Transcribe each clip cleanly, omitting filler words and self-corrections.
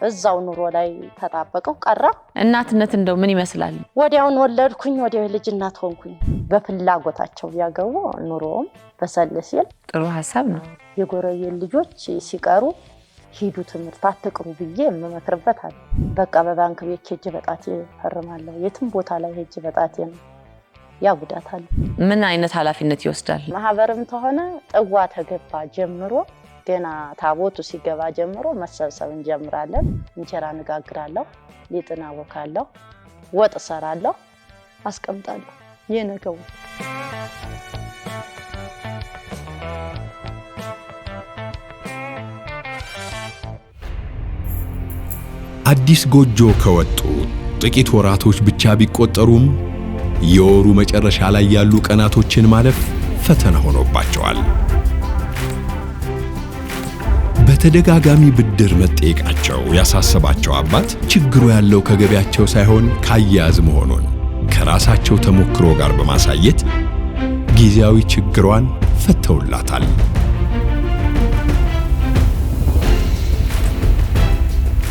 እዛው ኑሮ ላይ ተጣበቀው ቀረ እናትነት እንደው ምን ይመስላል ወዲያውን ወለድኩኝ ወዲያው ልጅ እናት ሆንኩኝ በፍላጎታቸው ያገቡ ኑሮም በሰለሲል ጥሩ ሐሳብ ነው የጎረቤት ልጆች ሲቀሩ ሂዱ ትምህርት አትቅሩ ብዬ መመክርበት አለ በቃ በባንክ ቤት ሄጄ በጣቴ ፈርማለሁ የትም ቦታ ላይ ሄጄ በጣቴ ነው ያጉዳታል ምን አይነት ኃላፊነት ይወስዳል ማህበርም ተሆነ ጥዋ ተገባ ጀምሮ ገና ታቦቱ ሲገባ ጀምሮ መሰብሰብ እንጀምራለን እንጀራ ንጋግራለሁ ሊጥና ወካለሁ ወጥ ሰራለሁ አስቀምጣለሁ የነገው አዲስ ጎጆ ከወጡ ጥቂት ወራቶች ብቻ ቢቆጠሩም የወሩ መጨረሻ ላይ ያሉ ቀናቶችን ማለፍ ፈተና ሆኖባቸዋል በተደጋጋሚ ብድር መጠየቃቸው ያሳሰባቸው አባት ችግሩ ያለው ከገቢያቸው ሳይሆን ካያያዝ መሆኑን ከራሳቸው ተሞክሮ ጋር በማሳየት ጊዜያዊ ችግሯን ፈተውላታል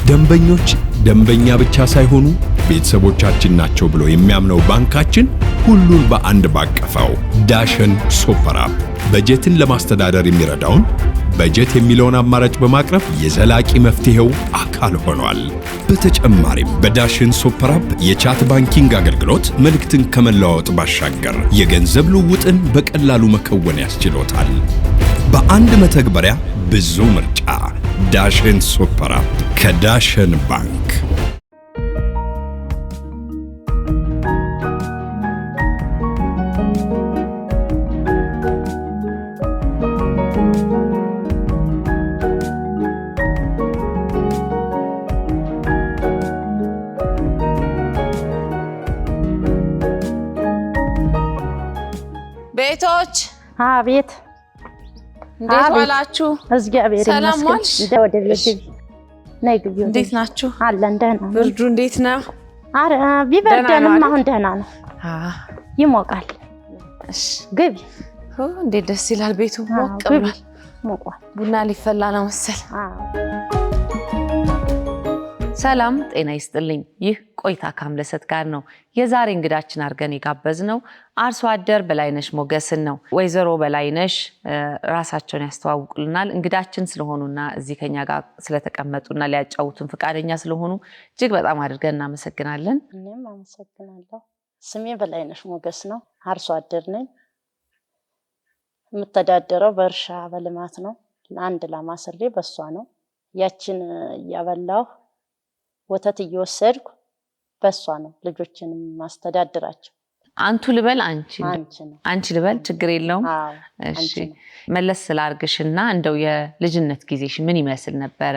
ደንበኞች ደንበኛ ብቻ ሳይሆኑ ቤተሰቦቻችን ናቸው ብሎ የሚያምነው ባንካችን ሁሉን በአንድ ባቀፈው ዳሽን ሱፐር አፕ በጀትን ለማስተዳደር የሚረዳውን በጀት የሚለውን አማራጭ በማቅረብ የዘላቂ መፍትሄው አካል ሆኗል። በተጨማሪም በዳሽን ሱፐር አፕ የቻት ባንኪንግ አገልግሎት መልእክትን ከመለዋወጥ ባሻገር የገንዘብ ልውውጥን በቀላሉ መከወን ያስችሎታል። በአንድ መተግበሪያ ብዙ ምርጫ ዳሽን ሱፐር አፕ ከዳሽን ባንክ ቤቶች አቤት እንዴት ዋላችሁ እግዚአብሔር ይመስገን ወደ ቤት ነይ ግቢ እንዴት ናችሁ አለን ደህና ብርዱ እንዴት ነው አረ ቢበርደንም አሁን ደህና ነው ይሞቃል እሺ ግቢ እንዴት ደስ ይላል ቤቱ ሞቋል ቡና ሊፈላ ነው መሰል ሰላም ጤና ይስጥልኝ ይህ ቆይታ ካምለሰት ጋር ነው የዛሬ እንግዳችን አርገን የጋበዝነው አርሶ አደር በላይነሽ ሞገስን ነው ወይዘሮ በላይነሽ ራሳቸውን ያስተዋውቁልናል እንግዳችን ስለሆኑና እዚህ ከኛ ጋር ስለተቀመጡና ሊያጫውቱን ፍቃደኛ ስለሆኑ እጅግ በጣም አድርገን እናመሰግናለን እኔም አመሰግናለሁ ስሜ በላይነሽ ሞገስ ነው አርሶ አደር ነኝ የምተዳደረው በእርሻ በልማት ነው አንድ ላማስሬ በሷ ነው ያችን ያበላው ወተት እየወሰድኩ በሷ ነው ልጆችንም ማስተዳድራቸው አንቱ ልበል አንቺ ልበል ችግር የለውም እሺ መለስ ስላርግሽና እንደው የልጅነት ጊዜሽ ምን ይመስል ነበር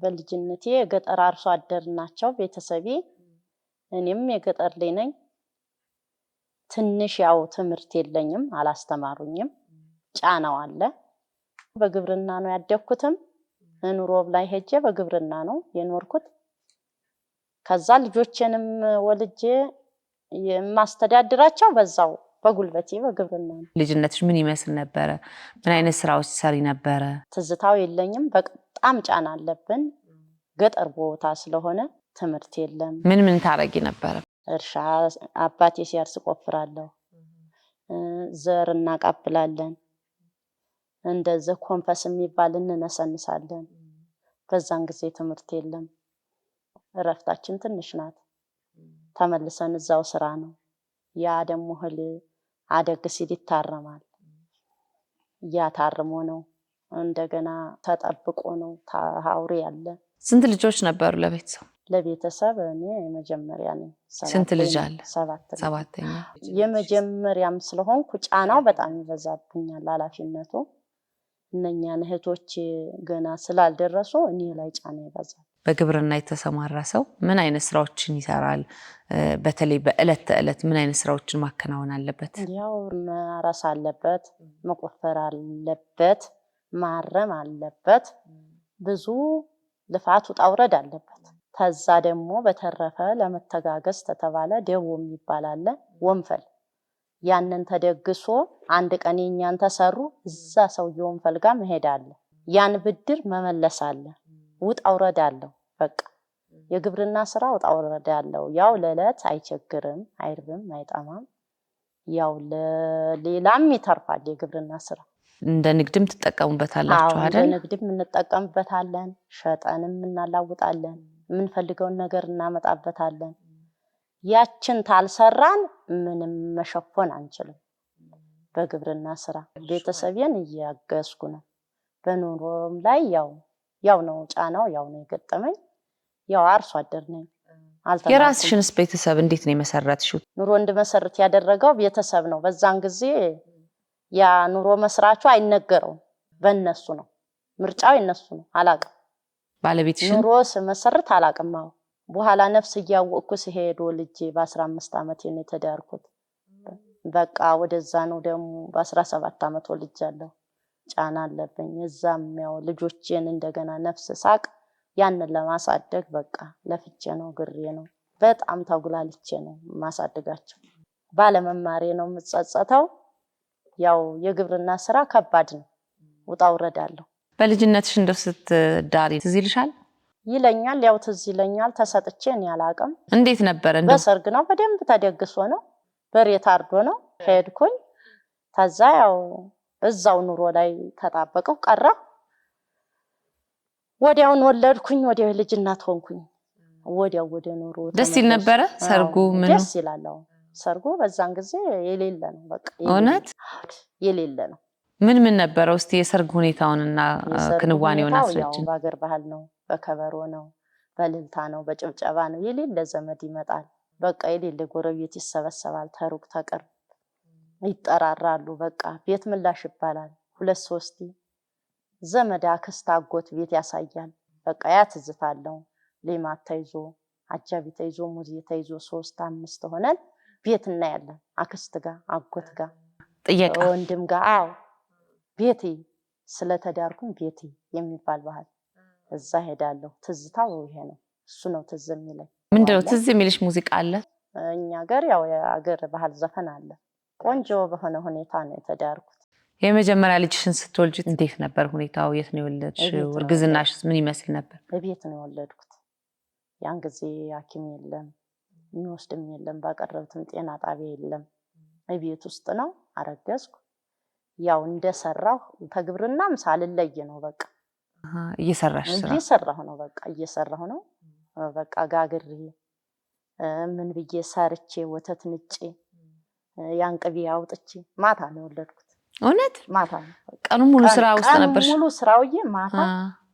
በልጅነቴ የገጠር አርሶ አደር ናቸው ቤተሰቤ እኔም የገጠር ላይ ነኝ ትንሽ ያው ትምህርት የለኝም አላስተማሩኝም ጫናው አለ በግብርና ነው ያደኩትም ኑሮብ ላይ ሄጄ በግብርና ነው የኖርኩት ከዛ ልጆችንም ወልጄ የማስተዳድራቸው በዛው በጉልበቴ በግብርና ነው ልጅነትሽ ምን ይመስል ነበር ምን አይነት ስራዎች ሰሪ ነበር ትዝታው የለኝም በጣም ጫና አለብን ገጠር ቦታ ስለሆነ ትምህርት የለም ምን ታረጊ ነበር እርሻ አባቴ ሲያርስ ቆፍራለሁ ዘር እናቃብላለን እንደዚህ ኮምፓስ የሚባል እንነሰንሳለን በዛን ጊዜ ትምህርት የለም እረፍታችን ትንሽ ናት ተመልሰን እዛው ስራ ነው ያ ደሞ ህል አደግ ሲል ይታረማል ያ ታርሞ ነው እንደገና ተጠብቆ ነው ታውሪ ያለ ስንት ልጆች ነበሩ ለቤተሰብ እኔ የመጀመሪያ ነኝ ስንት ልጅ አለ ሰባተኛ የመጀመሪያም ስለሆንኩ ጫናው በጣም ይበዛብኛል ኃላፊነቱ እነኛን እህቶች ገና ስላልደረሱ እኔ ላይ ጫና ይበዛል በግብርና የተሰማራ ሰው ምን አይነት ስራዎችን ይሰራል በተለይ በእለት ተእለት ምን አይነት ስራዎችን ማከናወን አለበት ያው ማረስ አለበት መቆፈር አለበት ማረም አለበት ብዙ ልፋቱ ጣውረድ አለበት ተዛ ደግሞ በተረፈ ለመተጋገዝ ተተባለ ደቦ የሚባል ወንፈል ያንን ተደግሶ አንድ ቀን የኛን ተሰሩ እዛ ሰውየውን ፈልጋ መሄድ አለ ያን ብድር መመለስ አለ ውጣ ውረድ አለው በቃ የግብርና ስራ ወጣ ወረዳ ያለው ያው ለዕለት አይቸግርም፣ አይርብም፣ አይጠማም። ያው ለሌላም ይተርፋል የግብርና ስራ። እንደ ንግድም ትጠቀሙበታላችሁ አይደል? እንደ ንግድም እንጠቀምበታለን፣ ሸጠንም እናላውጣለን፣ የምንፈልገውን ነገር እናመጣበታለን። ያችን ታልሰራን ምንም መሸፈን አንችልም። በግብርና ስራ ቤተሰቤን እያገዝኩ ነው። በኑሮም ላይ ያው ነው ጫናው፣ ያው ነው የገጠመኝ። ያው አርሶ አደር ነኝ። የራስሽንስ ቤተሰብ እንዴት ነው የመሰረትሽው? ኑሮ እንድመሰርት ያደረገው ቤተሰብ ነው። በዛን ጊዜ ያ ኑሮ መስራቹ አይነገረውም፣ በእነሱ ነው ምርጫው፣ የነሱ ነው። አላቅም ባለቤትሽ ኑሮ ስመሰርት አላቅም። በኋላ ነፍስ እያወቅኩ ሲሄድ ልጄ በ15 ዓመት ነው የተዳርኩት። በቃ ወደዛ ነው ደግሞ በ17 ዓመት ልጃለሁ። ጫና አለብኝ እዛም ያው ልጆቼን እንደገና ነፍስ ሳቅ ያንን ለማሳደግ በቃ ለፍቼ ነው ግሬ ነው በጣም ተጉላልቼ ነው ማሳደጋቸው። ባለመማሬ ነው የምጸጸተው። ያው የግብርና ስራ ከባድ ነው፣ ውጣ ውረድ አለው። በልጅነትሽ እንደው ስትዳሪ ትዝ ይልሻል? ይለኛል፣ ያው ትዝ ይለኛል። ተሰጥቼ እኔ አላቅም። እንዴት ነበር? እንደው በሰርግ ነው በደንብ ተደግሶ ነው፣ በሬ ታርዶ ነው ሄድኩኝ። ከዛ ያው እዛው ኑሮ ላይ ተጣበቀው ቀረ። ወዲያውን ወለድኩኝ፣ ወዲያው ልጅ እናት ሆንኩኝ። ወዲያው ወደ ኑሮ ደስ ይል ነበረ ሰርጉ? ምን ደስ ይላል። ሰርጉ በዛን ጊዜ የሌለ ነው፣ በቃ እውነት የሌለ ነው። ምን ነበረው? እስቲ የሰርግ ሁኔታውንና ክንዋኔውን አስረጅን። በአገር ባህል ነው፣ በከበሮ ነው፣ በልልታ ነው፣ በጭብጨባ ነው። የሌለ ዘመድ ይመጣል፣ በቃ የሌለ ጎረቤት ይሰበሰባል። ተሩቅ ተቅርብ ይጠራራሉ። በቃ ቤት ምላሽ ይባላል። 2-3 ዘመድ አክስት አጎት ቤት ያሳያል። በቃ ያ ትዝታለው። ሌማት ተይዞ አጃቢ ተይዞ ሙዚ ተይዞ 3-5 ሆነን ቤት እናያለን። አክስት ጋር አጎት ጋር ጥየቃ ወንድም ጋር ቤቴ ስለተዳርኩኝ ቤቴ የሚባል ባህል እዛ ሄዳለሁ። ትዝታው ይሄ ነው። እሱ ነው ትዝ የሚለኝ። ምንድነው ትዝ የሚልሽ ሙዚቃ አለ? እኛ ሀገር ያው የአገር ባህል ዘፈን አለ። ቆንጆ በሆነ ሁኔታ ነው የተዳርኩት። የመጀመሪያ ልጅሽን ስትወልጂ እንዴት ነበር ሁኔታው? የት ነው የወለድሽው? እርግዝናሽስ ምን ይመስል ነበር? በቤት ነው የወለድኩት። ያን ጊዜ ሐኪም የለም፣ የሚወስድም የለም፣ ባቀረብትም ጤና ጣቢያ የለም። በቤት ውስጥ ነው አረገዝኩ። ያው እንደሰራሁ ተግብርናም ሳልለይ ነው በቃ እየሰራሁ ነው። በቃ እየሰራሁ ነው። በቃ ጋግሬ ምን ብዬ ሰርቼ ወተት ንጬ ያን ቅቤ አውጥቼ ማታ ነው የወለድኩት። እውነት? ማታ ነው። ቀኑን ሙሉ ስራ ውስጥ ነበርሽ? ሙሉ ስራውዬ ማታ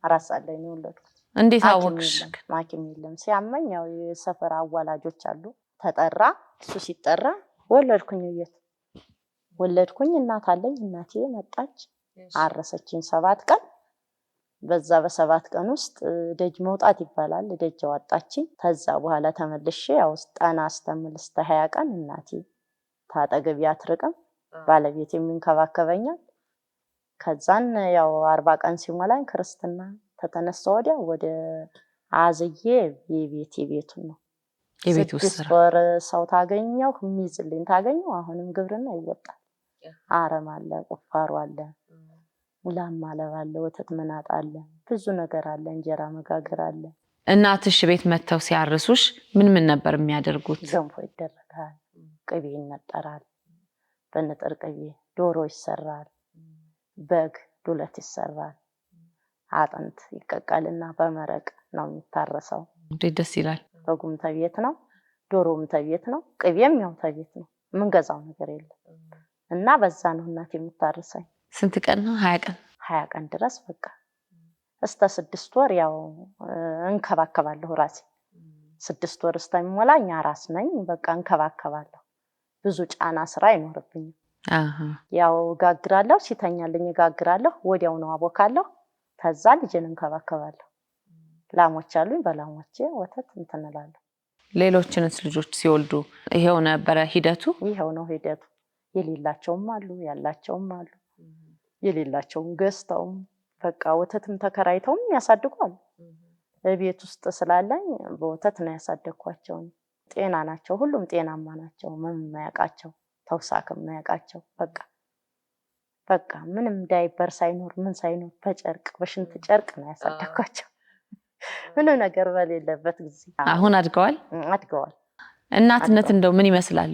4 ሰዓት ላይ ነው የወለድኩት። እንዴት አወቅሽ? ሐኪም የለም። ሲያመኝ ያው የሰፈር አዋላጆች አሉ። ተጠራ። እሱ ሲጠራ ወለድኩኝ። ወለድኩኝ። እናት አለኝ። እናቴ መጣች፣ አረሰችኝ 7 ቀን። በዛ በ7 ቀን ውስጥ ደጅ መውጣት ይባላል። ደጅ አወጣችኝ። ከዛ በኋላ ተመልሼ ያው ጠና አስተምል እስከ 20 ቀን እናቴ ታጠገቢ አትርቅም፣ ባለቤት የሚንከባከበኛል። ከዛን ያው 40 ቀን ሲሞላኝ ክርስትና ተተነሳ። ወዲያ ወደ አዝዬ የቤቱን ነው የቤት ውስጥ 6 ወር ሰው ታገኘው የሚይዝልኝ ታገኘው። አሁንም ግብርና ይወጣል። አረም አለ፣ ቁፋሮ አለ፣ ላም ማለብ አለ፣ ወተት መናጥ አለ፣ ብዙ ነገር አለ፣ እንጀራ መጋገር አለ። እናትሽ ቤት መተው ሲያርሱሽ ምን ነበር የሚያደርጉት? ገንፎ ይደረጋል፣ ቅቤ ይነጠራል፣ በንጥር ቅቤ ዶሮ ይሰራል፣ በግ ዱለት ይሰራል፣ አጥንት ይቀቀልና በመረቅ ነው የሚታረሰው። እንዴት ደስ ይላል። በጉም ተቤት ነው፣ ዶሮም ተቤት ነው፣ ቅቤም ያው ተቤት ነው። የምንገዛው ነገር የለም። እና በዛ ነው እናቴ የምታርሰኝ። ስንት ቀን ነው? 20 ቀን 20 ቀን ድረስ በቃ እስከ 6 ወር ያው እንከባከባለሁ ራሴ። 6 ወር እስከሚሞላኝ አራስ ነኝ። በቃ እንከባከባለሁ። ብዙ ጫና ስራ አይኖርብኝም። ያው ጋግራለሁ፣ ሲተኛልኝ ጋግራለሁ፣ ወዲያው ነው አቦካለሁ። ከዛ ልጅን እንከባከባለሁ። ላሞች አሉኝ፣ በላሞቼ ወተት እንትንላለሁ። ሌሎችንስ ልጆች ሲወልዱ ይሄው ነበረ ሂደቱ? ይሄው ነው ሂደቱ። የሌላቸውም አሉ፣ ያላቸውም አሉ። የሌላቸውም ገዝተውም በቃ ወተትም ተከራይተውም ያሳድጓሉ። በቤት ውስጥ ስላለኝ በወተት ነው ያሳደግኳቸው። ጤና ናቸው፣ ሁሉም ጤናማ ናቸው። ምንም የማያውቃቸው ተውሳክም የማያውቃቸው በቃ ምንም ዳይፐር ሳይኖር ምን ሳይኖር በጨርቅ በሽንት ጨርቅ ነው ያሳደግኳቸው። ምንም ነገር በሌለበት ጊዜ አሁን አድገዋል። እናትነት እንደው ምን ይመስላል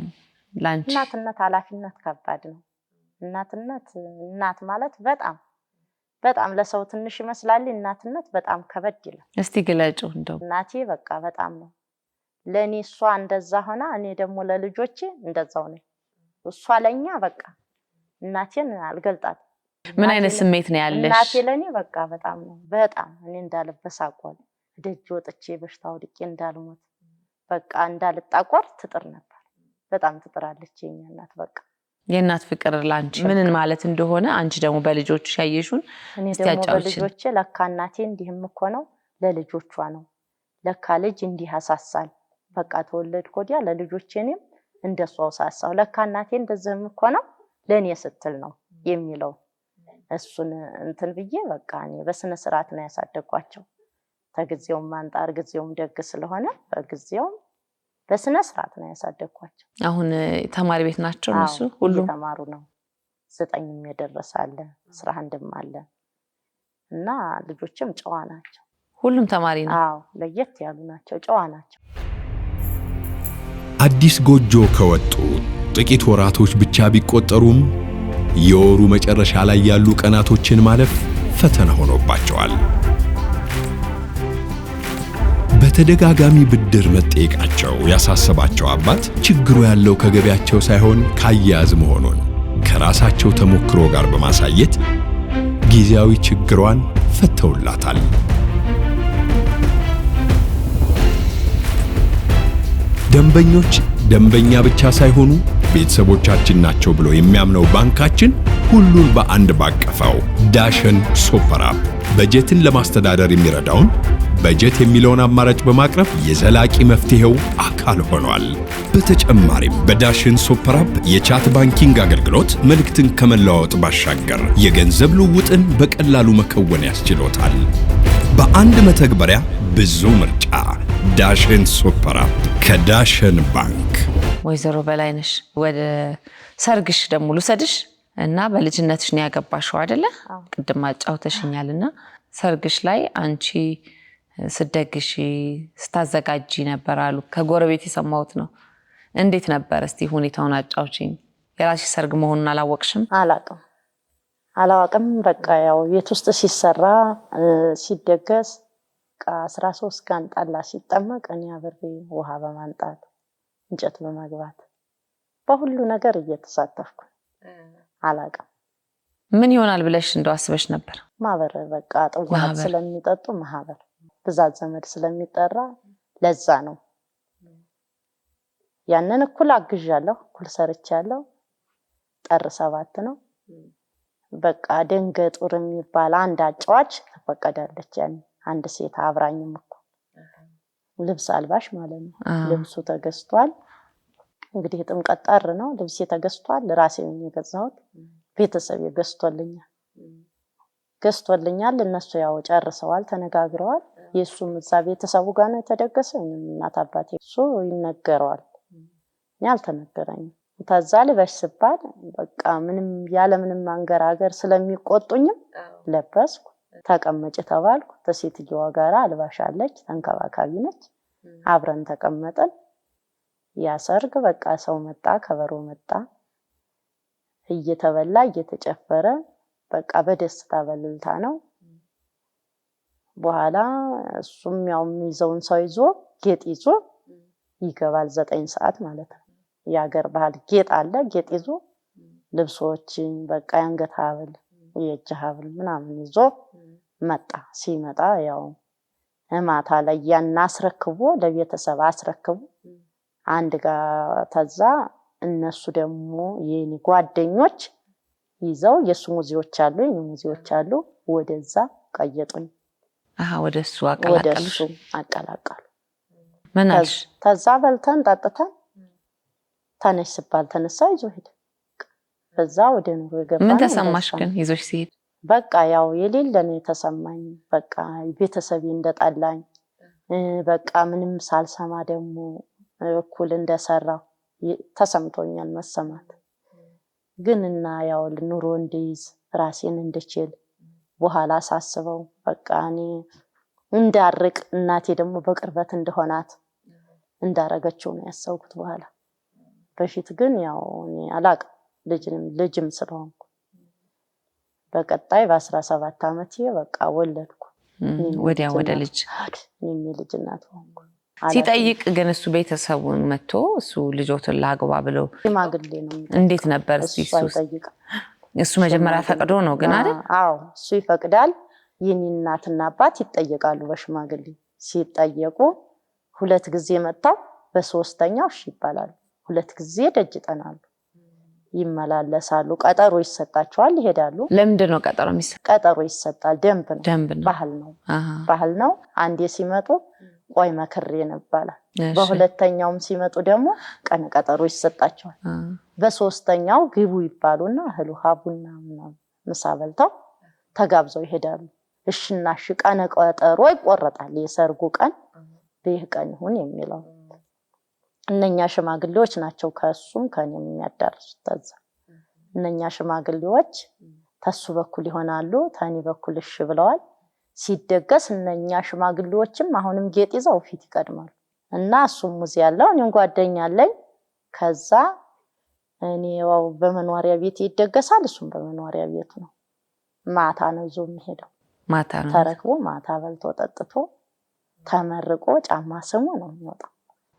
ላንቺ? እናትነት ኃላፊነት ከባድ ነው። እናት ማለት በጣም ለሰው ትንሽ ይመስላል። እናትነት በጣም ከበድ ይላል። እስቲ ግለጩ እንደው። እናቴ በቃ በጣም ነው ለኔ። እሷ እንደዛ ሆና እኔ ደግሞ ለልጆቼ እንደዛው ነኝ። እሷ ለኛ በቃ እናቴን አልገልጣት። ምን አይነት ስሜት ነው ያለሽ? እናቴ ለኔ በቃ በጣም ነው እኔ እንዳልበሳቆል ደጅ ወጥቼ በሽታ ወድቄ እንዳልሞት በቃ እንዳልጣቆር ትጥር ነበር። በጣም ትጥራለች የኛ እናት። በቃ የእናት ፍቅር ላንቺ ምን ማለት እንደሆነ አንቺ ደግሞ በልጆች ያየሹን እኔ ደግሞ በልጆቼ ለካ እናቴ እንዲህም እኮ ነው ለልጆቿ ነው ለካ ልጅ እንዲህ ያሳሳል። በቃ ተወለድኩ ወዲያ ለልጆቼ እኔም እንደሷ ሳሳው ለካ እናቴ እንደዚህም እኮ ነው ለኔ ስትል ነው የሚለው እሱን እንትን ብዬ በቃ እኔ በስነ ስርዓት ነው ያሳደግኳቸው። ተግዚያውም አንጣር ግዚያውም ደግ ስለሆነ በግዚያውም በስነ ስርዓት ነው ያሳደግኳቸው። አሁን ተማሪ ቤት ናቸው እነሱ ሁሉም ተማሩ ነው። 9ም የደረሰ አለ 11ም አለ እና ልጆችም ጨዋ ናቸው። ሁሉም ተማሪ ነው? አዎ ለየት ያሉ ናቸው፣ ጨዋ ናቸው። አዲስ ጎጆ ከወጡ ጥቂት ወራቶች ብቻ ቢቆጠሩም የወሩ መጨረሻ ላይ ያሉ ቀናቶችን ማለፍ ፈተና ሆኖባቸዋል። በተደጋጋሚ ብድር መጠየቃቸው ያሳሰባቸው አባት ችግሩ ያለው ከገቢያቸው ሳይሆን ካያያዝ መሆኑን ከራሳቸው ተሞክሮ ጋር በማሳየት ጊዜያዊ ችግሯን ፈተውላታል። ደንበኞች ደንበኛ ብቻ ሳይሆኑ ቤተሰቦቻችን ናቸው ብሎ የሚያምነው ባንካችን ሁሉን በአንድ ባቀፈው ዳሽን ሱፐር አፕ በጀትን ለማስተዳደር የሚረዳውን በጀት የሚለውን አማራጭ በማቅረብ የዘላቂ መፍትሄው አካል ሆኗል። በተጨማሪም በዳሽን ሱፐር አፕ የቻት ባንኪንግ አገልግሎት መልእክትን ከመለዋወጥ ባሻገር የገንዘብ ልውውጥን በቀላሉ መከወን ያስችሎታል። በአንድ መተግበሪያ ብዙ ምርጫ። ዳሽን ሱፐር አፕ ከዳሽን ባንክ። ወይዘሮ በላይነሽ ወደ ሰርግሽ ደግሞ ልውሰድሽ እና በልጅነትሽ ነው ያገባሽው አይደለ? ቅድም አጫውተሽኛልና ሰርግሽ ላይ አንቺ ስትደግሺ ስታዘጋጂ ነበር አሉ። ከጎረቤት የሰማሁት ነው። እንዴት ነበር? እስቲ ሁኔታውን አጫውቺኝ። የራስሽ ሰርግ መሆኑን አላወቅሽም? አላወቅም። በቃ ያው ቤት ውስጥ ሲሰራ ሲደገስ 13 ቀን ጠላ ሲጠመቅ እኔ አብሬ ውሃ በማንጣት እንጨት በማግባት በሁሉ ነገር እየተሳተፍኩ አላውቅም። ምን ይሆናል ብለሽ እንደው አስበሽ ነበር? ማህበር በቃ ጥዋት ስለሚጠጡ ማህበር ብዛት ዘመድ ስለሚጠራ ለዛ ነው። ያንን እኩል አግዣለሁ፣ እኩል ሰርቻለሁ። ጥር 7 ነው በቃ ደንገጡር የሚባል አንድ አጫዋች ተፈቀደለች። አንድ ሴት አብራኝም እኮ ልብስ አልባሽ ማለት ነው። ልብሱ ተገዝቷል። እንግዲህ ጥምቀት ጥር ነው። ልብስ ተገዝቷል። ራሴ ነኝ የገዛሁት። ቤተሰብ ገዝቶልኛል። እነሱ ያው ጨርሰዋል፣ ተነጋግረዋል። የሱም እዛ ቤተሰቡ ጋር ነው የተደገሰው። እናት አባቴ እሱ ይነገረዋል፣ እኔ አልተነገረኝም። ተዛ ልበሽ ስባል በቃ ምንም ያለ ምንም አንገራገር ስለሚቆጡኝም ለበስኩ። ተቀመጭ ተባልኩ። ተሴትየዋ ጋራ አልባሽ አለች፣ ተንከባካቢ ነች። አብረን ተቀመጠን። ያሰርግ በቃ ሰው መጣ፣ ከበሮ መጣ፣ እየተበላ እየተጨፈረ በቃ በደስታ በልልታ ነው። በኋላ እሱም ያው የሚይዘውን ሰው ይዞ ጌጥ ይዞ ይገባል። 9 ሰዓት ማለት ነው። የሀገር ባህል ጌጥ አለ። ጌጥ ይዞ ልብሶችን በቃ የአንገት ሐብል የእጅ ሐብል ምናምን ይዞ መጣ። ሲመጣ ያው ማታ ላይ ያን አስረክቦ ለቤተሰብ አስረክቦ አንድ ጋር ተዛ እነሱ ደግሞ የኔ ጓደኞች ይዘው የሱ ሙዚዎች አሉ፣ የኔ ሙዚዎች አሉ። ወደዛ ቀየጡኝ። ወደሱ አቀላቀሉ። ምን አልሽ? ተዛ በልተን ጠጥተን ተነሽ ስባል ተነሳ፣ ይዞ ሄደ። በዛ ወደ ኑሮ የገባ። ምን ተሰማሽ ግን ይዞሽ ሲሄድ? በቃ ያው የሌለ ነው የተሰማኝ። በቃ ቤተሰቤ እንደጠላኝ በቃ ምንም ሳልሰማ ደግሞ እኩል እንደሰራው ተሰምቶኛል። መሰማት ግን እና ያው ኑሮ እንድይዝ ራሴን እንድችል በኋላ ሳስበው በቃ እኔ እንዳርቅ እናቴ ደግሞ በቅርበት እንደሆናት እንዳረገችው ነው ያሰብኩት በኋላ። በፊት ግን ያው እኔ አላቅም ልጅም ስለሆንኩ በቀጣይ በ17 ዓመቴ በቃ ወለድኩ። ወዲያ ወደ ልጅ እኔም ልጅ እናት ሆንኩ። ሲጠይቅ ግን እሱ ቤተሰቡን መጥቶ እሱ ልጆትን ላግባ ብለው ሽማግሌ ነው። እንዴት ነበር? እሱ መጀመሪያ ፈቅዶ ነው ግን አይደል? አዎ እሱ ይፈቅዳል። የኔ እናትና አባት ይጠየቃሉ በሽማግሌ። ሲጠየቁ 2 ጊዜ መጣው በ3ኛው እሺ ይባላል። 2 ጊዜ ደጅ ጠናሉ፣ ይመላለሳሉ፣ ቀጠሮ ይሰጣቸዋል፣ ይሄዳሉ። ለምንድን ነው ቀጠሮ የሚሰጥ? ቀጠሮ ይሰጣል። ደንብ ነው፣ ባህል ነው። አንዴ ሲመጡ ቆይ መክሬ ይባላል። በሁለተኛውም ሲመጡ ደግሞ ቀነ ቀጠሮ ይሰጣቸዋል። በ3ኛው ግቡ ይባሉና እህል ውሃ ቡና ምሳ በልተው ተጋብዘው ይሄዳሉ። እሺና እሺ ቀነ ቀጠሮ ይቆረጣል። የሰርጉ ቀን በይህ ቀን ይሁን የሚለው እነኛ ሽማግሌዎች ናቸው ከሱም ከኔም የሚያዳርሱት። ተዛ እነኛ ሽማግሌዎች ተሱ በኩል ይሆናሉ፣ ተኒ በኩል እሺ ብለዋል። ሲደገስ እነኛ ሽማግሌዎችም አሁንም ጌጥ ይዘው ፊት ይቀድማሉ እና እሱም ሙዚ ያለው እኔም ጓደኛ አለኝ። ከዛ እኔው በመኖሪያ ቤት ይደገሳል፣ እሱም በመኖሪያ ቤት ነው። ማታ ነው ይዞ የሚሄደው። ማታ ነው ተረክቦ ማታ በልቶ ጠጥቶ ተመርቆ ጫማ ስሙ ነው የሚወጣው።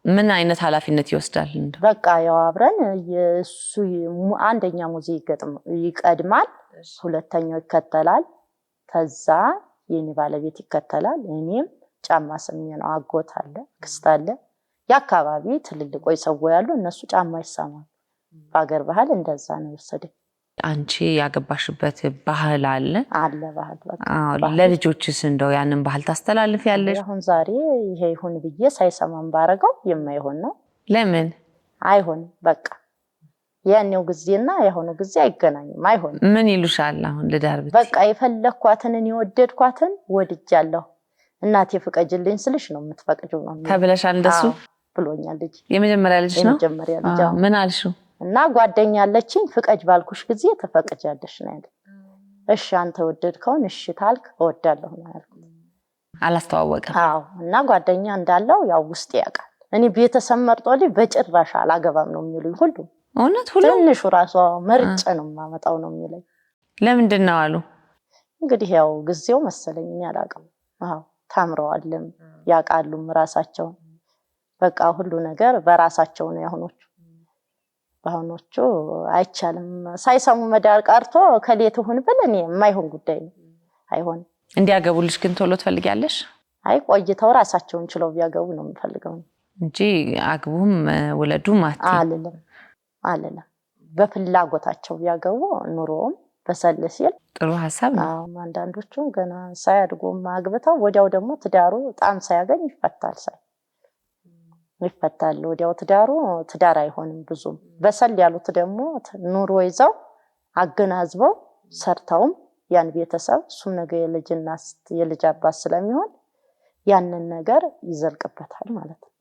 ምን አይነት ኃላፊነት ይወስዳል? በቃ ያው አብረን የሱ አንደኛ ሙዚ ይቀድማል፣ ሁለተኛው ይከተላል። ከዛ የኔ ባለቤት ይከተላል። እኔም ጫማ ስሜ ነው። አጎት አለ፣ ክስት አለ፣ የአካባቢ ትልልቆይ ሰው ያሉ እነሱ ጫማ ይሳማሉ። በአገር ባህል እንደዛ ነው የወሰደኝ። አንቺ ያገባሽበት ባህል አለ ባህል በቃ ለልጆችስ እንደው ያንን ባህል ታስተላልፊያለሽ? አሁን ዛሬ ይሄ ይሁን ብዬ ሳይሰማም ባረገው የማይሆን ነው። ለምን አይሆንም? በቃ ያኔው ጊዜና ያሁኑ ጊዜ አይገናኝም፣ አይሆንም። ምን ይሉሻል አሁን ልዳር ብትይ? በቃ የፈለኳትን የወደድኳትን ወድጃለሁ እናቴ ፍቀጅልኝ ስልሽ ነው የምትፈቅጂው ነው ተብለሻል? እንደሱ ብሎኛል ልጅ። የመጀመሪያ ልጅ ነው? የመጀመሪያ ልጅ። ምን አልሽው? እና ጓደኛ አለችኝ ፍቀጅ ባልኩሽ ጊዜ ተፈቅጃለሽ ነው ያለ። እሺ አንተ ወደድከውን እሺ ታልክ እወዳለሁ ነው ያልኩት። አላስተዋወቀም? እና ጓደኛ እንዳለው ያው ውስጥ ያውቃል። እኔ ቤተሰብ መርጦልኝ በጭራሽ አላገባም ነው የሚሉኝ ሁሉ። እውነት ሁሉ? ትንሹ ራሷ መርጬ ነው የማመጣው ነው የሚለኝ። ለምንድን ነው አሉ? እንግዲህ ያው ጊዜው መሰለኝ እኔ አላውቅም። ታምረዋልም ያውቃሉም ራሳቸው። በቃ ሁሉ ነገር በራሳቸው ነው ያሁኖቹ። በአሁኖቹ አይቻልም። ሳይሰሙ መዳር ቀርቶ ከሌት ሆን ብል እኔ የማይሆን ጉዳይ ነው፣ አይሆን። እንዲያገቡልሽ ግን ቶሎ ትፈልጊያለሽ? አይ ቆይተው ራሳቸውን ችለው ቢያገቡ ነው የምፈልገው እንጂ አግቡም ወለዱም አለለም። በፍላጎታቸው ቢያገቡ ኑሮም በሰል ሲል ጥሩ ሐሳብ ነው። አንዳንዶቹ ገና ሳያድጉም አግብተው ወዲያው ደግሞ ትዳሩ ጣም ሳያገኝ ይፈታል። ወዲያው ትዳር አይሆንም። ብዙም በሰል ያሉት ደግሞ ኑሮ ይዘው አገናዝበው ሰርተውም ያን ቤተሰብ እሱም ነገ የልጅ አባት ስለሚሆን ያንን ነገር ይዘልቅበታል ማለት ነው።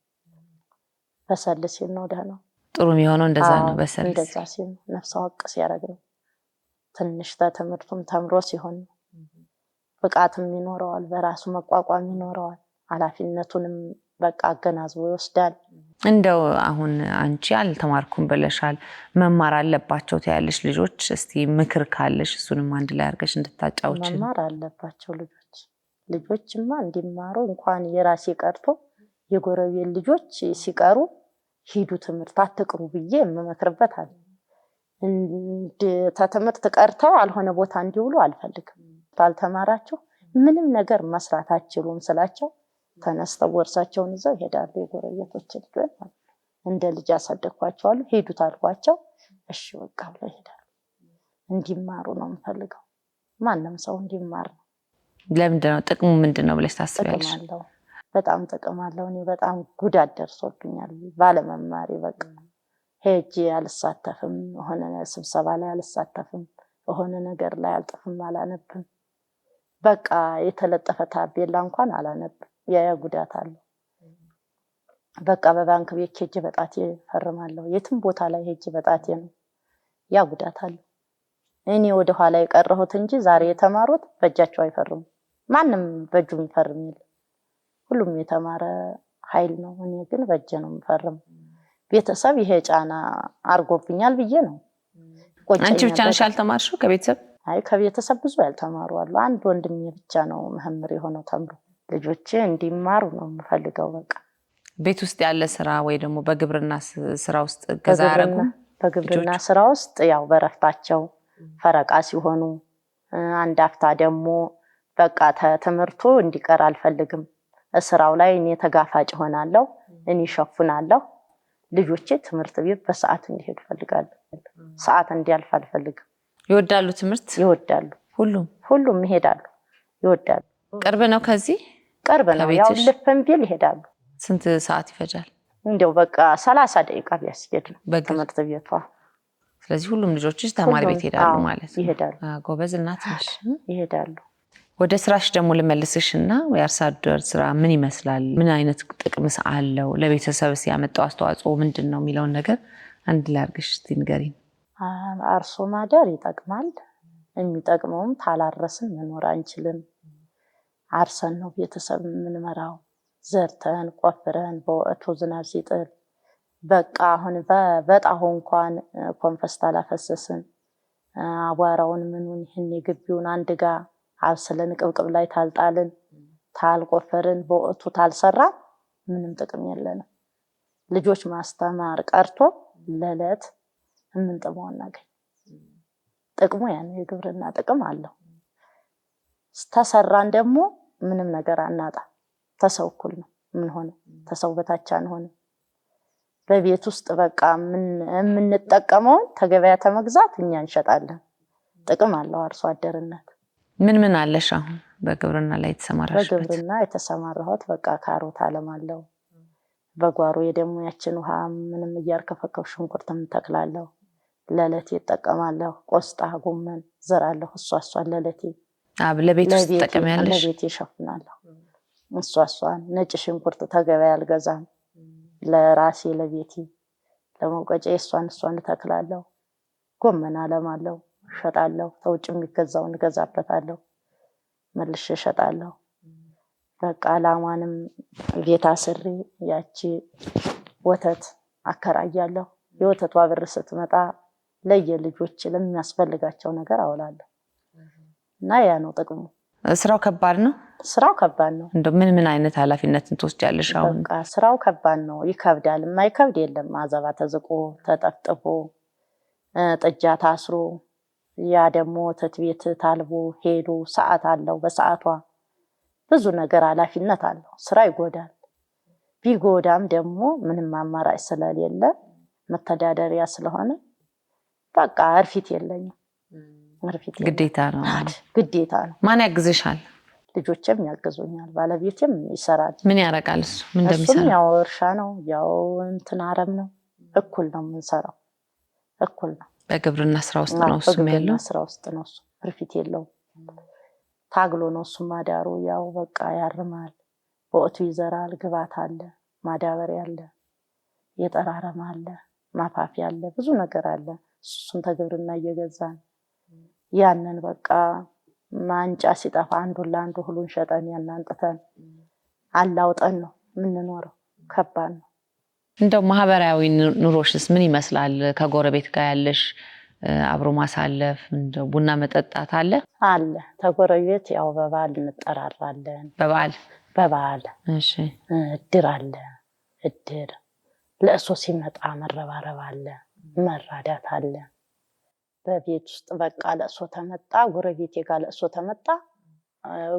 በሰል ሲል ነው ደህናው። ጥሩ የሚሆነው እንደዛ ነው። በሰል ሲል ነፍስ አወቅ ሲያደርግ ነው። ትንሽ ትምህርቱም ተምሮ ሲሆን ብቃትም ይኖረዋል፣ በራሱ መቋቋም ይኖረዋል፣ ኃላፊነቱንም በቃ አገናዝቦ ይወስዳል። እንደው አሁን አንቺ አልተማርኩም ብለሻል፣ መማር አለባቸው ትያለሽ ልጆች። እስቲ ምክር ካለሽ እሱንም አንድ ላይ አድርገሽ እንድታጫውች። መማር አለባቸው ልጆችማ እንዲማሩ እንኳን የራሴ ቀርቶ የጎረቤት ልጆች ሲቀሩ ሂዱ ትምህርት አትቅሩ ብዬ የምመክርበት አለ። ተትምህርት ቀርተው አልሆነ ቦታ እንዲውሉ አልፈልግም። ባልተማራችሁ ምንም ነገር መስራት አትችሉም ስላቸው ተነስተው ወርሳቸውን ይዘው ይሄዳሉ። የጎረቤቶች ልጆች እንደ ልጅ አሳደግኳቸዋለሁ። ሄዱ ታልኳቸው እሺ በቃ ብለው ይሄዳሉ። እንዲማሩ ነው የምፈልገው። ማንም ሰው እንዲማር ነው። ለምንድን ነው ጥቅሙ ምንድን ነው ብለሽ ታስቢያለሽ? በጣም ጥቅም አለው። እኔ በጣም ጉዳት ደርሶብኛል ባለመማሬ። በቃ ሄጄ አልሳተፍም፣ ሆነ ስብሰባ ላይ አልሳተፍም፣ ሆነ ነገር ላይ አልጥፍም፣ አላነብም። በቃ የተለጠፈ ታቤላ እንኳን አላነብም። ያ ጉዳት አለው። በቃ በባንክ ቤት ሄጄ በጣቴ ፈርማለሁ። የትም ቦታ ላይ ሄጄ በጣቴ ነው። ያ ጉዳት አለው። እኔ ወደ ኋላ የቀረሁት እንጂ ዛሬ የተማሩት በእጃቸው አይፈርሙ። ማንም በእጁ የሚፈርም የለም። ሁሉም የተማረ ኃይል ነው። እኔ ግን በእጄ ነው የምፈርም። ቤተሰብ ይሄ ጫና አርጎብኛል ብዬ ነው። አንቺ ብቻ ነሽ ያልተማርሽው ከቤተሰብ? አይ ከቤተሰብ ብዙ ያልተማሩ አሉ። አንድ ወንድሜ ብቻ ነው መምህር የሆነው ተምሮ። ልጆቼ እንዲማሩ ነው የምፈልገው። በቃ ቤት ውስጥ ያለ ስራ ወይ ደግሞ በግብርና ስራ ውስጥ ገዛ ያረጉ? በግብርና ስራ ውስጥ ያው በረፍታቸው ፈረቃ ሲሆኑ አንድ አፍታ ደግሞ በቃ ትምህርቱ እንዲቀር አልፈልግም። ስራው ላይ እኔ ተጋፋጭ ሆናለሁ፣ እኔ ሸፍናለሁ። ልጆቼ ትምህርት ቤት በሰዓት እንዲሄዱ ፈልጋለሁ። ሰዓት እንዲያልፍ አልፈልግም። ይወዳሉ ትምህርት? ይወዳሉ። ሁሉም ይሄዳሉ፣ ይወዳሉ። ቅርብ ነው ከዚህ? ቅርብ ነው። ያው ልፍም ቢል ይሄዳሉ። ስንት ሰዓት ይፈጃል? እንደው በቃ 30 ደቂቃ ቢያስኬድ ነው ትምህርት ቤቷ። ስለዚህ ሁሉም ልጆችሽ ተማሪ ቤት ይሄዳሉ ማለት ነው? ይሄዳሉ። ጎበዝ እናት ነሽ። ይሄዳሉ። ወደ ስራሽ ደግሞ ልመልስሽና የአርሶ አደር ስራ ምን ይመስላል? ምን አይነት ጥቅምስ አለው? ለቤተሰብስ ያመጣው አስተዋጽኦ ምንድነው የሚለውን ነገር አንድ ላይ አድርገሽ እስቲ ንገሪኝ። አርሶ ማደር ይጠቅማል። የሚጠቅመውም ታላረስን መኖር አንችልም። አርሰን ነው ቤተሰብ የምንመራው። ዘርተን ቆፍረን በወቅቱ ዝናብ ሲጥል በቃ አሁን በጣሁ እንኳን ኮንፈስት አላፈሰስን አቧራውን ምኑን ይህን የግቢውን አንድ ጋር አብስለን ቅብቅብ ላይ ታልጣልን ታልቆፈርን በወቅቱ ታልሰራ ምንም ጥቅም የለንም። ልጆች ማስተማር ቀርቶ ለለት የምንጥመው እናገኝ። ጥቅሙ ያን የግብርና ጥቅም አለው። ተሰራን ደግሞ ምንም ነገር አናጣ። ተሰው እኩል ነው ምን ሆነ ተሰው በታች አንሆንም። በቤት ውስጥ በቃ የምንጠቀመው ተገበያ ተመግዛት እኛ እንሸጣለን። ጥቅም አለው አርሶ አደርነት። ምን አለሽ አሁን በግብርና ላይ የተሰማራሽበት? በግብርና የተሰማራሁት በቃ ካሮት አለማለሁ። በጓሮ ደግሞ ያችን ውሃ ምንም እያርከፈከፍ ሽንኩርት ተክላለሁ። ለለቴ እጠቀማለሁ። ቆስጣ ጎመን ዘራለሁ። እሷን ለለቴ ለቤት ውስጥ ተጠቀሚያለሽ? ለቤት ይሸፍናለሁ። እሷን ነጭ ሽንኩርት ተገበያ አልገዛም። ለራሴ ለቤቴ ለመውቀጫ እሷን ተክላለሁ። ጎመን አለማለሁ ሸጣለሁ። ተውጭ የሚገዛውን ገዛበታለሁ መልሼ ሸጣለሁ። በቃ ላማንም ቤት አስሬ ያቺ ወተት አከራያለሁ። የወተቷ ብር ስትመጣ ለየልጆች ለሚያስፈልጋቸው ነገር አውላለሁ እና ያ ነው ጥቅሙ። ስራው ከባድ ነው? ስራው ከባድ ነው። እንደው ምን አይነት ኃላፊነትን ትወስጃለሽ አሁን? በቃ ስራው ከባድ ነው። ይከብዳል። የማይከብድ የለም። አዘባ ተዝቆ ተጠፍጥፎ ጥጃ ታስሮ ያ ደግሞ ወተት ቤት ታልቦ ሄዶ ሰዓት አለው። በሰዓቷ ብዙ ነገር ኃላፊነት አለው። ስራ ይጎዳል። ቢጎዳም ደግሞ ምንም አማራጭ ስለሌለ መተዳደሪያ ስለሆነ በቃ እርፊት የለኝም። ግዴታ ነው። ግዴታ ነው። ማን ያግዝሻል? ልጆችም ያግዙኛል። ባለቤቴም ይሰራል። ምን ያረጋል እሱ? ምን እንደሚሰራ? ያው እርሻ ነው፣ ያው እንትን አረም ነው። እኩል ነው የምንሰራው። እኩል ነው። በግብርና ስራ ውስጥ ነው እሱ ያለው? በግብርና ስራ ውስጥ ነው እሱ። እርፊት የለውም። ታግሎ ነው እሱ ማዳሩ። ያው በቃ ያርማል፣ በወቅቱ ይዘራል። ግባት አለ፣ ማዳበሪያ አለ፣ የጠራረም አለ፣ ማፋፊያ አለ፣ ብዙ ነገር አለ። እሱን ተግብርና እየገዛን ያንን በቃ ማንጫ ሲጠፋ አንዱን ለአንዱ ሁሉን ሸጠን ያናንጥተን አላውጠን ነው የምንኖረው። ከባድ ነው። እንደው ማህበራዊ ኑሮሽስ ምን ይመስላል? ከጎረቤት ጋር ያለሽ አብሮ ማሳለፍ፣ እንደው ቡና መጠጣት አለ? አለ። ተጎረቤት ያው በበዓል እንጠራራለን። በበዓል እሺ። እድር አለ። እድር ለእሶ ሲመጣ መረባረብ አለ፣ መራዳት አለ። በቤት ውስጥ በቃ ለእሶ ተመጣ ጎረቤቴ ጋር ለእሶ ተመጣ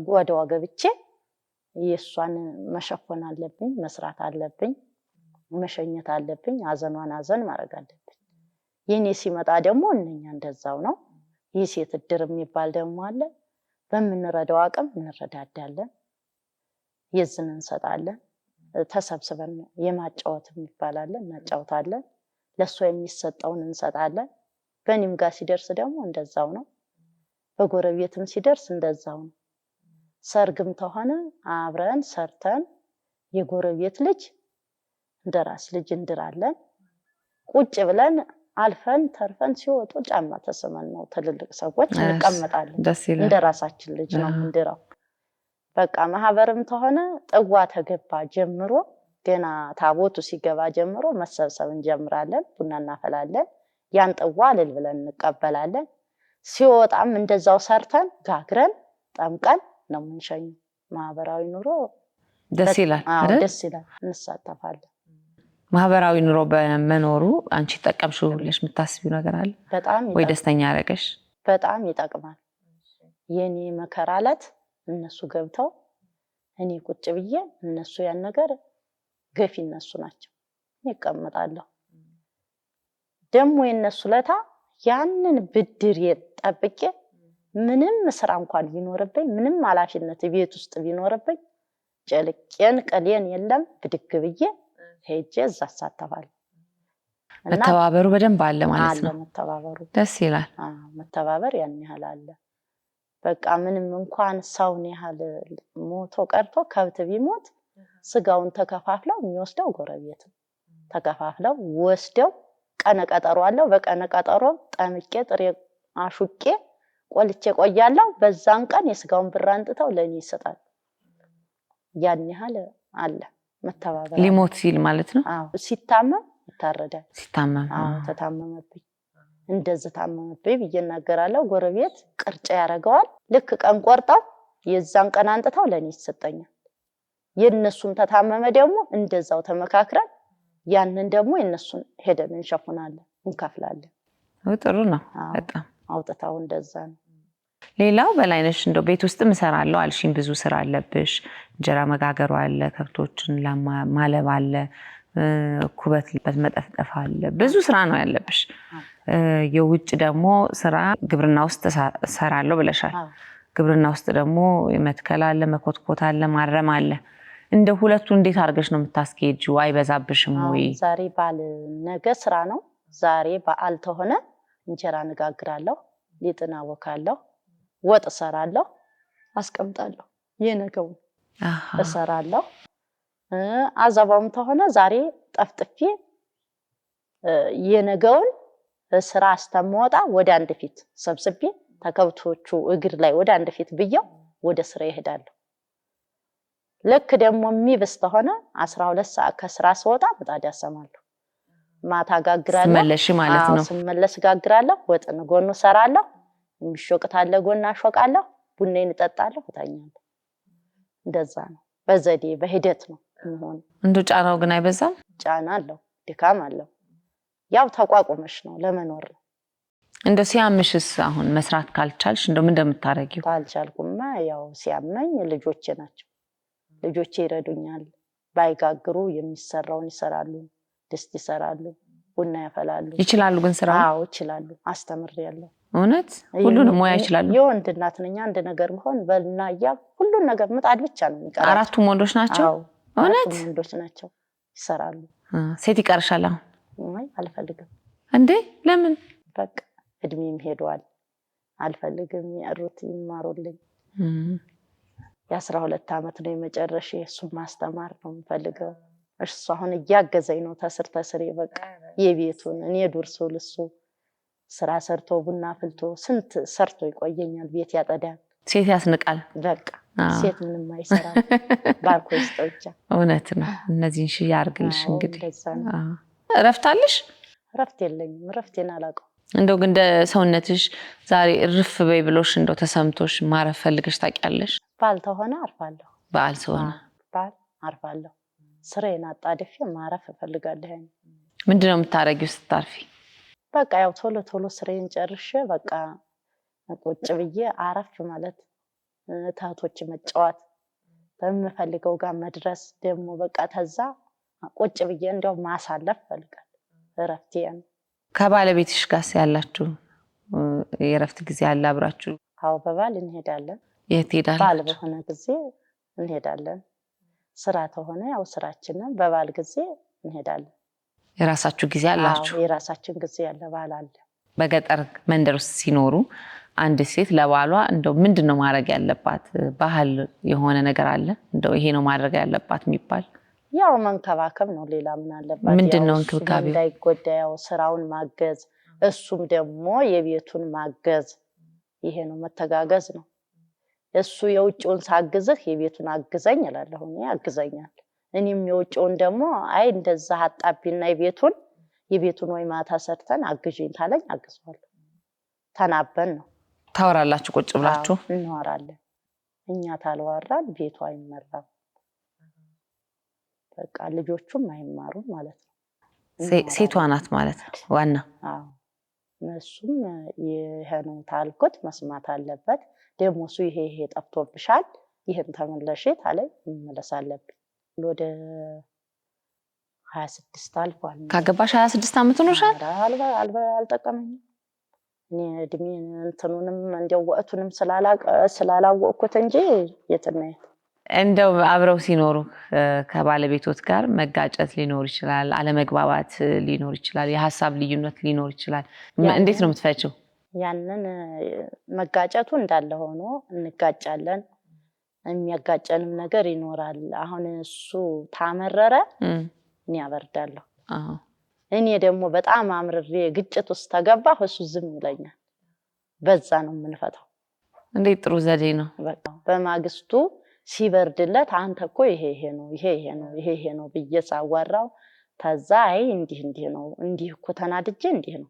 ወደዋ ገብቼ የእሷን መሸፈን አለብኝ፣ መስራት አለብኝ፣ መሸኘት አለብኝ። አዘኗን አዘን ማድረግ አለብኝ። የኔ ሲመጣ ደግሞ እነኛ እንደዛው ነው። የሴት እድር የሚባል ደግሞ አለ። በምንረዳው አቅም እንረዳዳለን፣ የዝን እንሰጣለን። ተሰብስበን የማጫወት የሚባል አለ፣ እናጫውታለን። ለእሷ የሚሰጠውን እንሰጣለን። በእኔም ጋር ሲደርስ ደግሞ እንደዛው ነው። በጎረቤትም ሲደርስ እንደዛው ነው። ሰርግም ተሆነ አብረን ሰርተን የጎረቤት ልጅ እንደራስ ልጅ እንድራለን። ቁጭ ብለን አልፈን ተርፈን ሲወጡ ጫማ ተስመን ነው ትልልቅ ሰዎች እንቀመጣለን። እንደራሳችን ልጅ ነው እንድራው። በቃ ማህበርም ተሆነ ጥዋ ተገባ ጀምሮ ገና ታቦቱ ሲገባ ጀምሮ መሰብሰብ እንጀምራለን። ቡና እናፈላለን። ያን ጥዋ እልል ብለን እንቀበላለን። ሲወጣም እንደዛው ሰርተን ጋግረን ጠምቀን ነው የምንሸኘው። ማህበራዊ ኑሮ ደስ ይላል አይደል? ደስ ይላል። እንሳተፋለን። ማህበራዊ ኑሮ በመኖሩ አንቺ ተጠቀምሽው ብለሽ የምታስቢው ነገር አለ በጣም ወይ? ደስተኛ ያደረገሽ? በጣም ይጠቅማል። የኔ መከራ ዕለት እነሱ ገብተው እኔ ቁጭ ብዬ እነሱ ያን ነገር ገፊ እነሱ ናቸው ይቀመጣለሁ። ደግሞ የነሱ ለታ ያንን ብድር ጠብቄ ምንም ስራ እንኳን ቢኖርብኝ ምንም ኃላፊነት ቤት ውስጥ ቢኖርብኝ ጨልቄን ቀሌን የለም ብድግ ብዬ ሄጄ እዛ አሳተፋለሁ። መተባበሩ በደንብ አለ ማለት ነው። መተባበሩ ደስ ይላል። መተባበር ያን ያህል አለ። በቃ ምንም እንኳን ሰውን ያህል ሞቶ ቀርቶ ከብት ቢሞት ስጋውን ተከፋፍለው የሚወስደው ጎረቤት ተከፋፍለው ወስደው ቀነ ቀጠሮ አለው። በቀነ ቀጠሮ ጠምቄ ጥሬ አሹቄ ቆልቼ ቆያለሁ። በዛን ቀን የስጋውን ብር አንጥተው ለኔ ይሰጣል። ያን ያህል አለ መተባበር። ሊሞት ሲል ማለት ነው። ሲታመም ይታረዳል። ሲታመም ተታመመብኝ እንደዚህ ታመመብኝ ብዬ እናገራለሁ። ጎረቤት ቅርጫ ያደርገዋል። ልክ ቀን ቆርጠው የዛን ቀን አንጥተው ለኔ ይሰጠኛል። የነሱም ተታመመ ደግሞ እንደዛው ተመካክረን ያንን ደግሞ የነሱን ሄደን እንሸፍናለን እንከፍላለን። ጥሩ ነው በጣም አውጥታው እንደዛ ነው። ሌላው በላይነሽ እንደው ቤት ውስጥም እሰራለሁ አልሽኝ። ብዙ ስራ አለብሽ። እንጀራ መጋገሩ አለ፣ ከብቶችን ማለብ አለ፣ ኩበት መጠፍጠፍ አለ። ብዙ ስራ ነው ያለብሽ። የውጭ ደግሞ ስራ ግብርና ውስጥ እሰራለሁ ብለሻል። ግብርና ውስጥ ደግሞ መትከል አለ፣ መኮትኮት አለ፣ ማረም አለ። እንደ ሁለቱ እንዴት አድርገሽ ነው የምታስኬጂው? አይበዛብሽም ወይ? ዛሬ በዓል ነገ ስራ ነው። ዛሬ በዓል ተሆነ እንጀራ ንጋግራለሁ፣ ሊጥና ወካለሁ፣ ወጥ እሰራለሁ፣ አስቀምጣለሁ። የነገው እሰራለሁ። አዘባውም ተሆነ ዛሬ ጠፍጥፌ የነገውን ስራ አስተምወጣ ወደ አንድ ፊት ሰብስቤ ተከብቶቹ እግር ላይ ወደ አንድ ፊት ብየው ወደ ስራ ይሄዳለሁ። ልክ ደግሞ የሚብስ ተሆነ 12 ሰዓት ከስራ ስወጣ ምጣድ ያሰማለሁ። ማታ ጋግራለሁ። ስመለሽ ማለት ነው። ስመለስ ጋግራለሁ። ወጥን ጎኑ ሰራለሁ። የሚሾቅታለ ጎና ሾቃለሁ። ቡናዬን እጠጣለሁ፣ እተኛለሁ። እንደዛ ነው። በዘዴ በሂደት ነው የሚሆነው። እንደው ጫናው ግን አይበዛም? ጫና አለው፣ ድካም አለው። ያው ተቋቁመሽ ነው ለመኖር ነው። እንደው ሲያምሽስ አሁን መስራት ካልቻልሽ እንደው ምን እንደምታረጊው? ካልቻልኩማ ያው ሲያመኝ ልጆቼ ናቸው። ልጆቼ ይረዱኛል። ባይጋግሩ የሚሰራውን ይሰራሉ፣ ድስት ይሰራሉ፣ ቡና ያፈላሉ። ይችላሉ ግን ስራ? አዎ ይችላሉ። አስተምሬያለሁ። እውነት ሁሉንም ሙያ ይችላሉ? የወንድ እናት ነኝ። አንድ ነገር ቢሆን በልና ሁሉን ነገር ምጣድ ብቻ ነው የሚቀራቸው። አራቱም ወንዶች ናቸው? እውነት ወንዶች ናቸው፣ ይሰራሉ። ሴት ይቀርሻል አሁን? አይ አልፈልግም። እንዴ ለምን? በቃ እድሜም ሄዷል። አልፈልግም። ያሩት ይማሩልኝ። የ12 ዓመት ነው የመጨረሻ። እሱን ማስተማር ነው የምፈልገው። እሱ አሁን እያገዘኝ ነው ተስር ተስሬ። በቃ የቤቱን እኔ ዱርሶ ልሱ ስራ ሰርቶ ቡና ፍልቶ ስንት ሰርቶ ይቆየኛል። ቤት ያጠዳል። ሴት ያስንቃል። በቃ ሴት ምንም አይሰራም። ባርኮ ይስጠው ብቻ። እውነት ነው። እነዚህን ሺህ ያርግልሽ። እንግዲህ እረፍት አለሽ? እረፍት የለኝም። እረፍቴን አላውቀው። እንደው ግን እንደ ሰውነትሽ ዛሬ እርፍ በይ ብሎሽ እንደው ተሰምቶሽ ማረፍ ፈልገሽ ታውቂያለሽ? በዓል ተሆነ አርፋለሁ። በዓል ሲሆን በዓል አርፋለሁ። ስራዬን አጣድፌ ማረፍ እፈልጋለሁ። ምንድነው የምታረጊው ስታርፊ? በቃ ያው ቶሎ ቶሎ ስራዬን ጨርሼ በቃ ቁጭ ብዬ አረፍ ማለት፣ ታቶች መጫወት፣ በምፈልገው ጋር መድረስ፣ ደግሞ በቃ ተዛ ቁጭ ብዬ እንደው ማሳለፍ እፈልጋለሁ። እረፍቴ ነው። ከባለቤትሽ ጋር ያላችሁ የእረፍት ጊዜ አለ አብራችሁ? አዎ በበዓል እንሄዳለን። የት ሄዳላችሁ? በዓል በሆነ ጊዜ እንሄዳለን። ስራ ተሆነ ያው ስራችንን በበዓል ጊዜ እንሄዳለን። የራሳችሁ ጊዜ አላችሁ? አዎ የራሳችን ጊዜ ያለ በዓል አለ። በገጠር መንደር ውስጥ ሲኖሩ አንድ ሴት ለባሏ እንደው ምንድነው ማድረግ ያለባት? ባህል የሆነ ነገር አለ እንደው ይሄ ነው ማድረግ ያለባት የሚባል? ያው መንከባከብ ነው። ሌላ ምን አለባት? ምንድነው እንክብካቤው? እንዳይጎዳ ያው ስራውን ማገዝ፣ እሱም ደግሞ የቤቱን ማገዝ። ይሄ ነው መተጋገዝ ነው። እሱ የውጭውን ሳግዝህ የቤቱን አግዘኝ እላለሁ እኔ ያግዘኛል እኔም የውጭውን ደግሞ አይ እንደዛ አጣቢና የቤቱን ወይ ማታ ሰርተን አግዥኝ ታለኝ አግዘዋለሁ ተናበን ነው ታወራላችሁ ቁጭ ብላችሁ እንወራለን እኛ ታልዋራን ቤቱ አይመራም በቃ ልጆቹም አይማሩም ማለት ነው ሴቷ ናት ማለት ዋና አዎ እሱም ይሄ ነው ታልኩት መስማት አለበት ደግሞ እሱ ይሄ ጠፍቶብሻል ይሄን ተመለሽ ታለኝ መመለስ አለብኝ ወደ 26 አልፏል ካገባሽ 26 አመት ሆኖሻል አልጠቀመኝም እኔ እድሜን እንትኑንም እንደው ወቅቱንም ስላላወቅኩት እንጂ የትነኝ እንደው አብረው ሲኖሩ ከባለቤቶት ጋር መጋጨት ሊኖር ይችላል አለመግባባት ሊኖር ይችላል የሐሳብ ልዩነት ሊኖር ይችላል እንዴት ነው የምትፈጪው ያንን መጋጨቱ እንዳለ ሆኖ እንጋጫለን የሚያጋጨንም ነገር ይኖራል አሁን እሱ ታመረረ እኔ አበርዳለሁ እኔ ደግሞ በጣም አምርሬ ግጭት ውስጥ ተገባሁ እሱ ዝም ይለኛል በዛ ነው የምንፈታው እንዴት ጥሩ ዘዴ ነው በቃ በማግስቱ ሲበርድለት አንተ እኮ ይሄ ነው በየሳዋራው ተዛ አይ እንዲህ ነው እንዲህ እኮ ተናድጄ እንዲህ ነው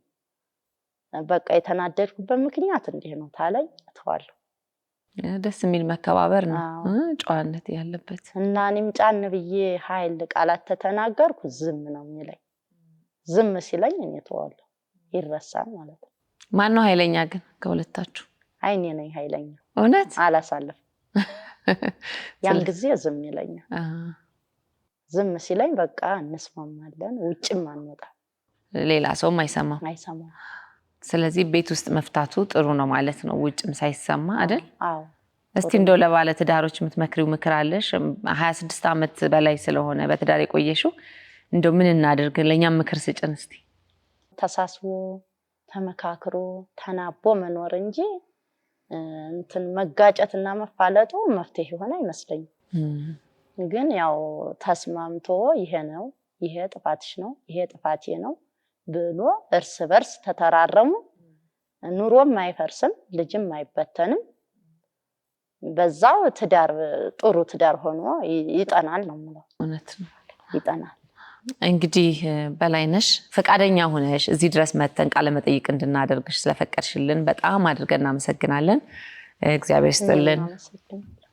በቃ የተናደድኩበት ምክንያት እንዲህ ነው ታለኝ ተዋለሁ ደስ የሚል መከባበር ነው ጨዋነት ያለበት እና እኔም ጫን ብዬ ኃይል ቃላት ተተናገርኩ ዝም ነው የሚለኝ ዝም ሲለኝ እኔ ተዋለሁ ይረሳል ማለት ነው ማን ነው ኃይለኛ ግን ከሁለታችሁ አይኔ ነኝ ኃይለኛ እውነት አላሳለፍ ያን ጊዜ ዝም ይለኛል ዝም ሲለኝ በቃ እንስማማለን ውጭም አንወጣ ሌላ ሰውም አይሰማም ስለዚህ ቤት ውስጥ መፍታቱ ጥሩ ነው ማለት ነው ውጭም ሳይሰማ አይደል አዎ እስቲ እንደው ለባለ ትዳሮች የምትመክሪው ምክር አለሽ 26 አመት በላይ ስለሆነ በትዳር የቆየሽው እንደው ምን እናድርግ ለኛም ምክር ስጭን እስቲ ተሳስቦ ተመካክሮ ተናቦ መኖር እንጂ እንትን መጋጨትና መፋለጡ መፍትሄ ሆነ አይመስለኝም ግን ያው ተስማምቶ ይሄ ጥፋትሽ ነው ይሄ ጥፋቴ ነው ብሎ እርስ በርስ ተተራረሙ ኑሮም አይፈርስም ልጅም አይበተንም በዛው ትዳር ጥሩ ትዳር ሆኖ ይጠናል ነው ማለት እውነት ነው ይጠናል እንግዲህ በላይነሽ ፈቃደኛ ሆነሽ እዚህ ድረስ መተን ቃለ መጠይቅ እንድናደርግሽ ስለፈቀድሽልን በጣም አድርገን እናመሰግናለን እግዚአብሔር ይስጥልን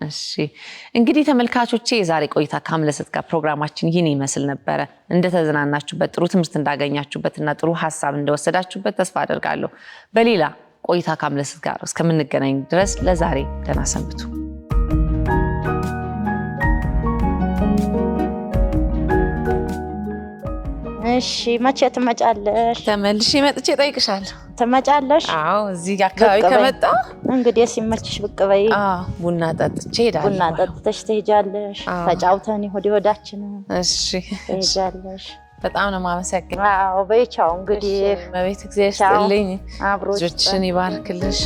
እሺ እንግዲህ ተመልካቾቼ የዛሬ ቆይታ ካምለሰት ጋር ፕሮግራማችን ይህን ይመስል ነበር እንደተዝናናችሁበት ጥሩ ትምህርት እንዳገኛችሁበትና ጥሩ ሐሳብ እንደወሰዳችሁበት ተስፋ አደርጋለሁ በሌላ ቆይታ ካምለሰት ጋር እስከምንገናኝ ድረስ ለዛሬ ደህና ሰንብቱ እሺ መቼ ትመጫለሽ ተመልሼ መጥቼ ጠይቅሻለሁ ትመጫለሽ አዎ እዚህ አካባቢ ከመጣ እንግዲህ ሲመችሽ ብቅ በይ ቡና ጠጥቼ ሄዳለሁ ቡና ጠጥተሽ ትሄጃለሽ ተጫውተን ወዳችን እሺ ትሄጃለሽ በጣም ነው ማመሰግነው አዎ በይቻው እንግዲህ በቤት እግዚአብሔር ይስጥልኝ አብሮሽ ልጆችን ይባርክልሽ